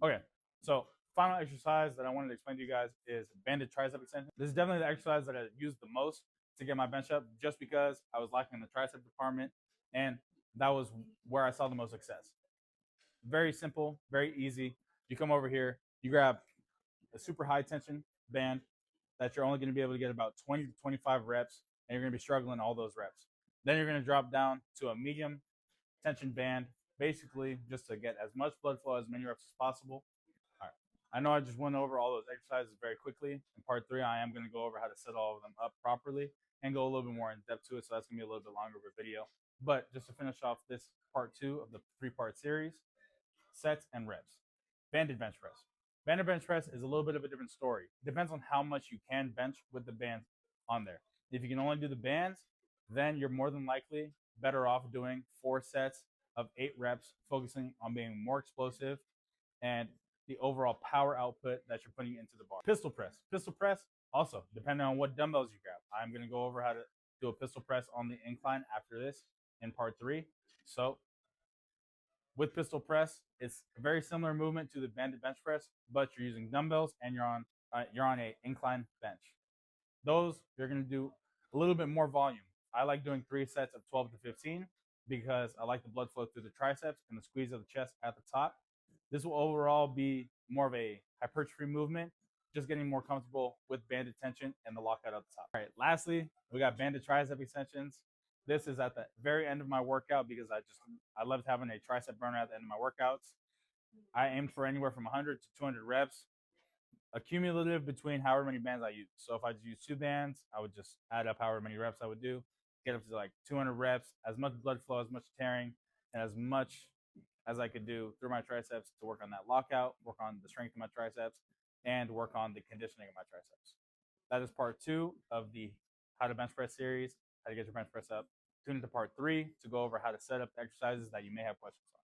Okay, so final exercise that I wanted to explain to you guys is banded tricep extension. This is definitely the exercise that I used the most to get my bench up, just because I was lacking in the tricep department, and that was where I saw the most success. Very simple, very easy. You come over here, you grab a super high tension band that you're only going to be able to get about 20 to 25 reps, and you're going to be struggling all those reps. Then you're going to drop down to a medium tension band, basically just to get as much blood flow, as many reps as possible. All right. I know I just went over all those exercises very quickly. In part three, I am going to go over how to set all of them up properly and go a little bit more in depth to it. So that's going to be a little bit longer of a video. But just to finish off this part two of the three-part series, sets and reps. Banded bench press. Banded bench press is a little bit of a different story. It depends on how much you can bench with the bands on there. If you can only do the bands, then you're more than likely better off doing 4 sets of 8 reps, focusing on being more explosive and the overall power output that you're putting into the bar. Pistol press. Pistol press, also, depending on what dumbbells you grab. I'm going to go over how to do a pistol press on the incline after this in part three. So with pistol press, it's a very similar movement to the banded bench press, but you're using dumbbells and you're on a incline bench. Those you're going to do a little bit more volume. I like doing 3 sets of 12 to 15 because I like the blood flow through the triceps and the squeeze of the chest at the top. This will overall be more of a hypertrophy movement, just getting more comfortable with banded tension and the lockout at the top. All right, lastly, we got banded tricep extensions. This is at the very end of my workout because I loved having a tricep burner at the end of my workouts. I aimed for anywhere from 100 to 200 reps, accumulative between however many bands I use. So if I use 2 bands, I would just add up however many reps I would do, get up to like 200 reps, as much blood flow, as much tearing, and as much as I could do through my triceps to work on that lockout, work on the strength of my triceps, and work on the conditioning of my triceps. That is part two of the how to bench press series, how to get your bench press up. Tune into part three to go over how to set up the exercises that you may have questions on.